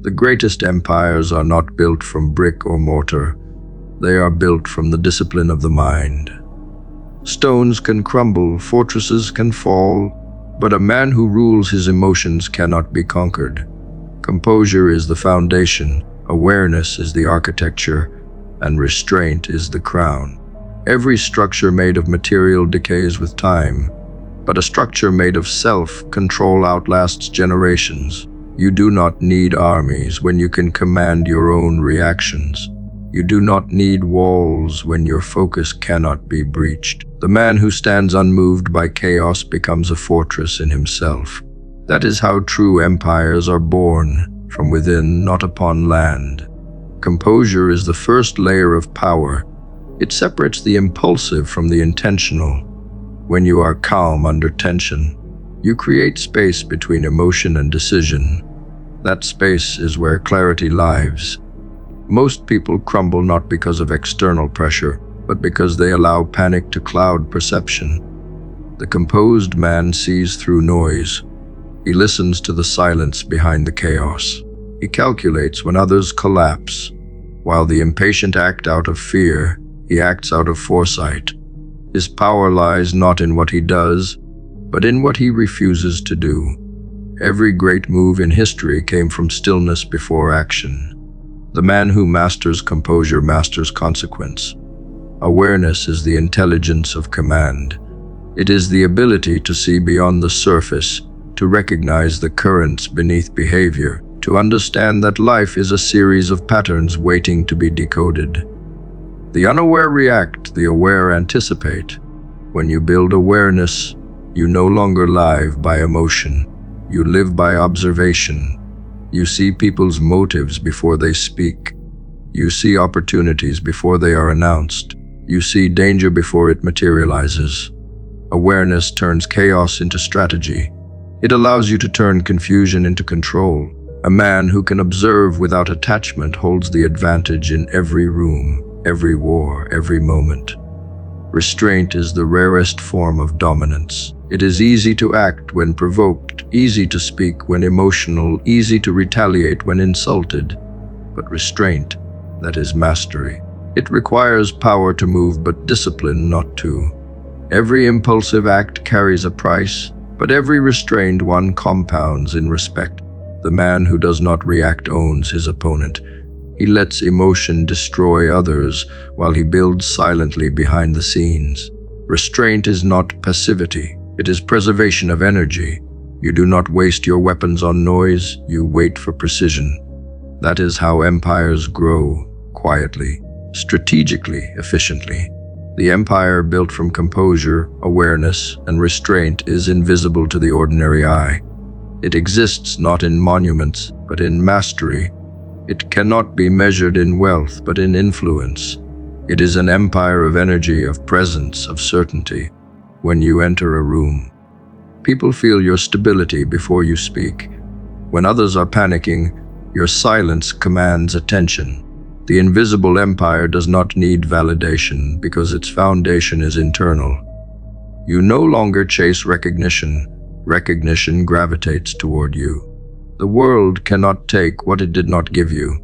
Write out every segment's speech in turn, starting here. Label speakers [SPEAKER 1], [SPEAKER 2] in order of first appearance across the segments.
[SPEAKER 1] The greatest empires are not built from brick or mortar. They are built from the discipline of the mind. Stones can crumble, fortresses can fall, but a man who rules his emotions cannot be conquered. Composure is the foundation, awareness is the architecture, and restraint is the crown. Every structure made of material decays with time, but a structure made of self-control outlasts generations. You do not need armies when you can command your own reactions. You do not need walls when your focus cannot be breached. The man who stands unmoved by chaos becomes a fortress in himself. That is how true empires are born, from within, not upon land. Composure is the first layer of power. It separates the impulsive from the intentional. When you are calm under tension, you create space between emotion and decision. That space is where clarity lives. Most people crumble not because of external pressure, but because they allow panic to cloud perception. The composed man sees through noise. He listens to the silence behind the chaos. He calculates when others collapse. While the impatient act out of fear, he acts out of foresight. His power lies not in what he does, but in what he refuses to do. Every great move in history came from stillness before action. The man who masters composure masters consequence. Awareness is the intelligence of command. It is the ability to see beyond the surface, to recognize the currents beneath behavior, to understand that life is a series of patterns waiting to be decoded. The unaware react, the aware anticipate. When you build awareness, you no longer live by emotion. You live by observation. You see people's motives before they speak. You see opportunities before they are announced. You see danger before it materializes. Awareness turns chaos into strategy. It allows you to turn confusion into control. A man who can observe without attachment holds the advantage in every room, every war, every moment. Restraint is the rarest form of dominance. It is easy to act when provoked, easy to speak when emotional, easy to retaliate when insulted. But restraint, that is mastery. It requires power to move, but discipline not to. Every impulsive act carries a price, but every restrained one compounds in respect. The man who does not react owns his opponent. He lets emotion destroy others while he builds silently behind the scenes. Restraint is not passivity. It is preservation of energy. You do not waste your weapons on noise, you wait for precision. That is how empires grow, quietly, strategically, efficiently. The empire built from composure, awareness, and restraint is invisible to the ordinary eye. It exists not in monuments, but in mastery. It cannot be measured in wealth, but in influence. It is an empire of energy, of presence, of certainty. When you enter a room, people feel your stability before you speak. When others are panicking, your silence commands attention. The invisible empire does not need validation because its foundation is internal. You no longer chase recognition. Recognition gravitates toward you. The world cannot take what it did not give you.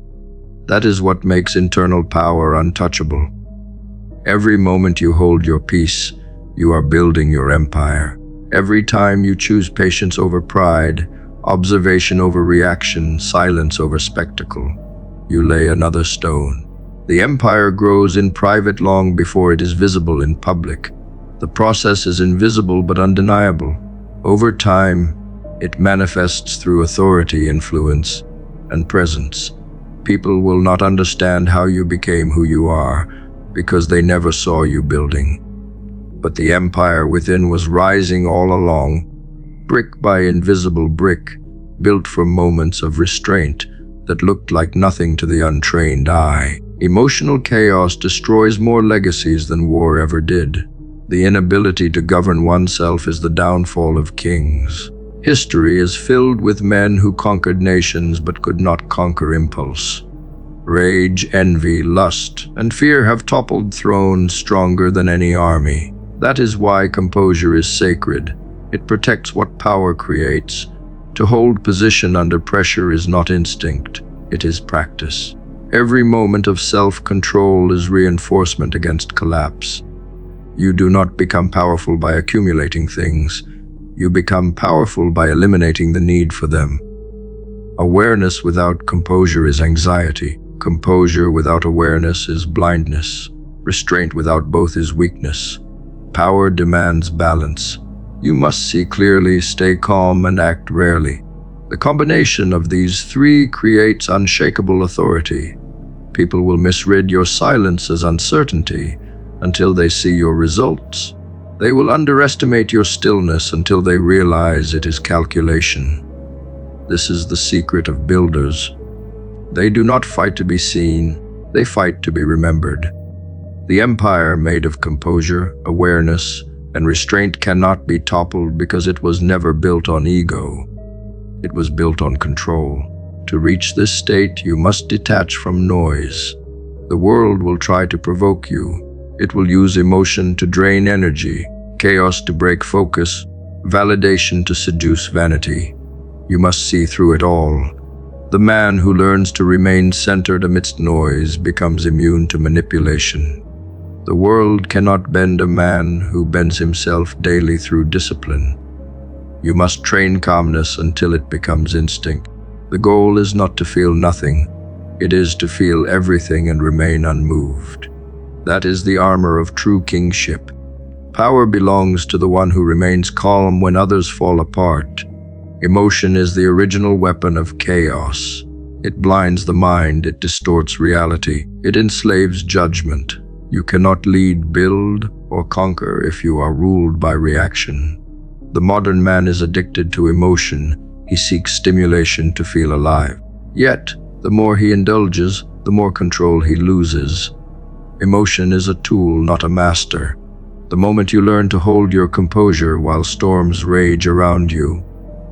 [SPEAKER 1] That is what makes internal power untouchable. Every moment you hold your peace, you are building your empire. Every time you choose patience over pride, observation over reaction, silence over spectacle, you lay another stone. The empire grows in private long before it is visible in public. The process is invisible but undeniable. Over time, it manifests through authority, influence, and presence. People will not understand how you became who you are because they never saw you building. But the empire within was rising all along, brick by invisible brick, built from moments of restraint that looked like nothing to the untrained eye. Emotional chaos destroys more legacies than war ever did. The inability to govern oneself is the downfall of kings. History is filled with men who conquered nations but could not conquer impulse. Rage, envy, lust, and fear have toppled thrones stronger than any army. That is why composure is sacred. It protects what power creates. To hold position under pressure is not instinct. it is practice. Every moment of self-control is reinforcement against collapse. You do not become powerful by accumulating things. You become powerful by eliminating the need for them. Awareness without composure is anxiety. Composure without awareness is blindness. Restraint without both is weakness. Power demands balance. You must see clearly, stay calm, and act rarely. The combination of these three creates unshakable authority. People will misread your silence as uncertainty until they see your results. They will underestimate your stillness until they realize it is calculation. This is the secret of builders. They do not fight to be seen, they fight to be remembered. The empire made of composure, awareness, and restraint cannot be toppled because it was never built on ego. It was built on control. To reach this state, you must detach from noise. The world will try to provoke you. It will use emotion to drain energy, chaos to break focus, validation to seduce vanity. You must see through it all. The man who learns to remain centered amidst noise becomes immune to manipulation. The world cannot bend a man who bends himself daily through discipline. You must train calmness until it becomes instinct. The goal is not to feel nothing. It is to feel everything and remain unmoved. That is the armor of true kingship. Power belongs to the one who remains calm when others fall apart. Emotion is the original weapon of chaos. It blinds the mind, it distorts reality, it enslaves judgment. You cannot lead, build, or conquer if you are ruled by reaction. The modern man is addicted to emotion. He seeks stimulation to feel alive. Yet, the more he indulges, the more control he loses. Emotion is a tool, not a master. The moment you learn to hold your composure while storms rage around you,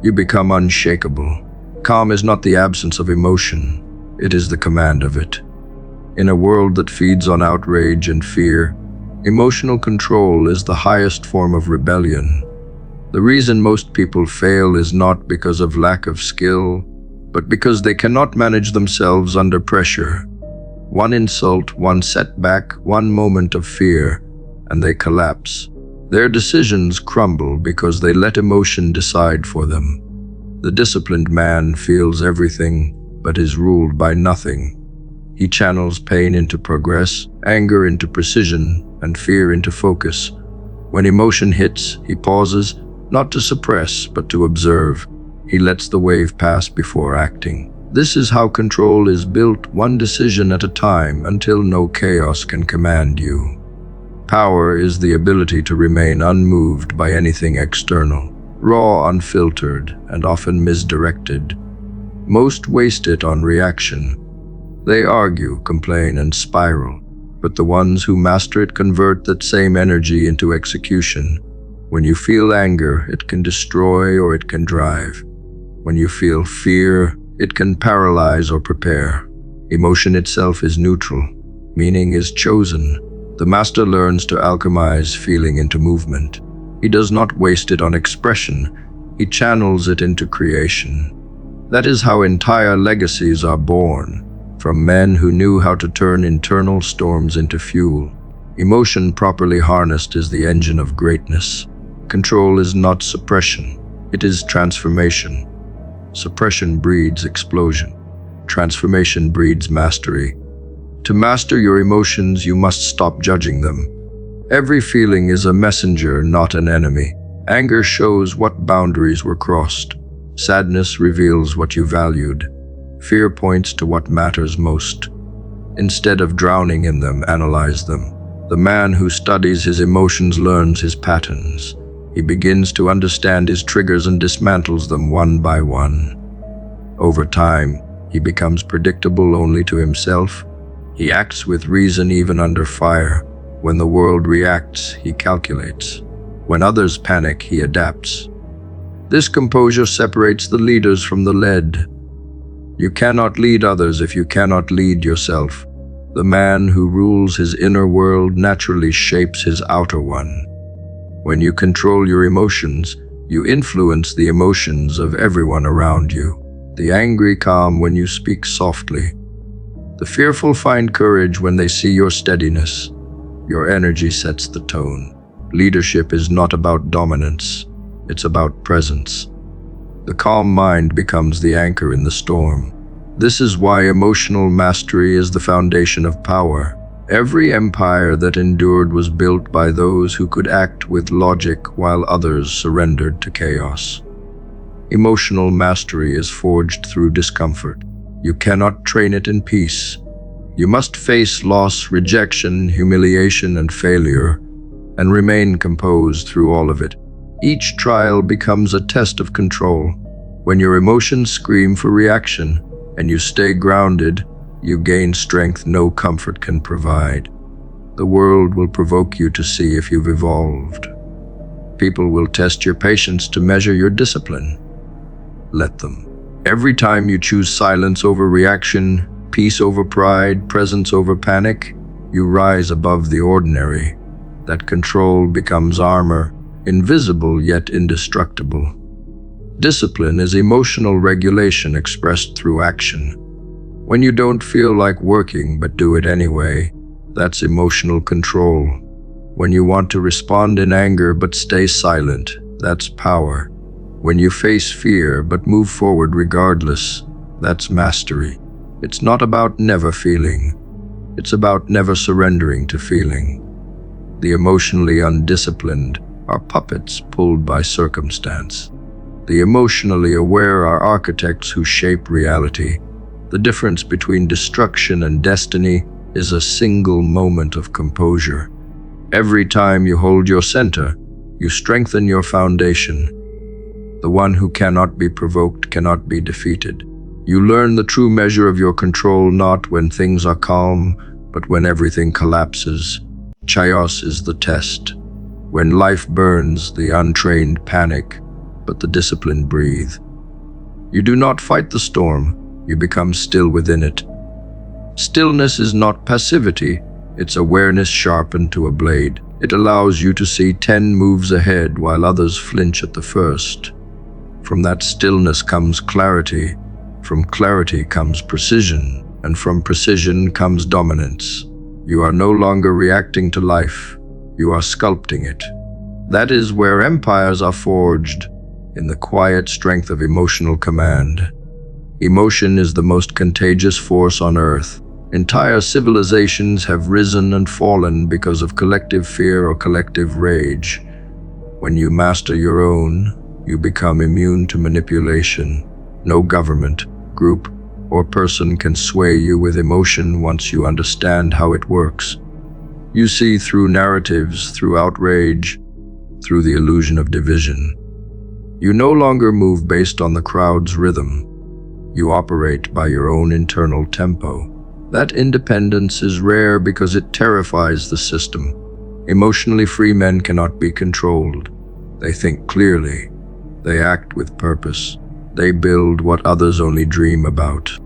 [SPEAKER 1] you become unshakable. Calm is not the absence of emotion, it is the command of it. In a world that feeds on outrage and fear, emotional control is the highest form of rebellion. The reason most people fail is not because of lack of skill, but because they cannot manage themselves under pressure. One insult, one setback, one moment of fear, and they collapse. Their decisions crumble because they let emotion decide for them. The disciplined man feels everything, but is ruled by nothing. He channels pain into progress, anger into precision, and fear into focus. When emotion hits, he pauses, not to suppress, but to observe. He lets the wave pass before acting. This is how control is built, one decision at a time, until no chaos can command you. Power is the ability to remain unmoved by anything external, raw, unfiltered, and often misdirected. Most waste it on reaction. They argue, complain, and spiral, but the ones who master it convert that same energy into execution. When you feel anger, it can destroy or it can drive. When you feel fear, it can paralyze or prepare. Emotion itself is neutral. Meaning is chosen. The master learns to alchemize feeling into movement. He does not waste it on expression. He channels it into creation. That is how entire legacies are born, from men who knew how to turn internal storms into fuel. Emotion properly harnessed is the engine of greatness. Control is not suppression, it is transformation. Suppression breeds explosion. Transformation breeds mastery. To master your emotions, you must stop judging them. Every feeling is a messenger, not an enemy. Anger shows what boundaries were crossed. Sadness reveals what you valued. Fear points to what matters most. Instead of drowning in them, analyze them. The man who studies his emotions learns his patterns. He begins to understand his triggers and dismantles them one by one. Over time, he becomes predictable only to himself. He acts with reason even under fire. When the world reacts, he calculates. When others panic, he adapts. This composure separates the leaders from the led. You cannot lead others if you cannot lead yourself. The man who rules his inner world naturally shapes his outer one. When you control your emotions, you influence the emotions of everyone around you. the angry calm when you speak softly. The fearful find courage when they see your steadiness. Your energy sets the tone. Leadership is not about dominance, it's about presence. The calm mind becomes the anchor in the storm. This is why emotional mastery is the foundation of power. Every empire that endured was built by those who could act with logic while others surrendered to chaos. Emotional mastery is forged through discomfort. You cannot train it in peace. You must face loss, rejection, humiliation, and failure, and remain composed through all of it. Each trial becomes a test of control. When your emotions scream for reaction and you stay grounded, you gain strength no comfort can provide. The world will provoke you to see if you've evolved. People will test your patience to measure your discipline. Let them. Every time you choose silence over reaction, peace over pride, presence over panic, you rise above the ordinary. That control becomes armor, invisible yet indestructible. Discipline is emotional regulation expressed through action. When you don't feel like working but do it anyway, that's emotional control. When you want to respond in anger but stay silent, that's power. When you face fear but move forward regardless, that's mastery. It's not about never feeling. It's about never surrendering to feeling. The emotionally undisciplined are puppets pulled by circumstance. The emotionally aware are architects who shape reality. The difference between destruction and destiny is a single moment of composure. Every time you hold your center, you strengthen your foundation. The one who cannot be provoked cannot be defeated. You learn the true measure of your control not when things are calm, but when everything collapses. Chaos is the test. When life burns, the untrained panic, but the disciplined breathe. You do not fight the storm, you become still within it. Stillness is not passivity, it's awareness sharpened to a blade. It allows you to see 10 moves ahead while others flinch at the first. From that stillness comes clarity, from clarity comes precision, and from precision comes dominance. You are no longer reacting to life, you are sculpting it. That is where empires are forged, in the quiet strength of emotional command. Emotion is the most contagious force on earth. Entire civilizations have risen and fallen because of collective fear or collective rage. When you master your own, you become immune to manipulation. No government, group, or person can sway you with emotion once you understand how it works. You see through narratives, through outrage, through the illusion of division. You no longer move based on the crowd's rhythm. You operate by your own internal tempo. That independence is rare because it terrifies the system. Emotionally free men cannot be controlled. They think clearly. They act with purpose. They build what others only dream about.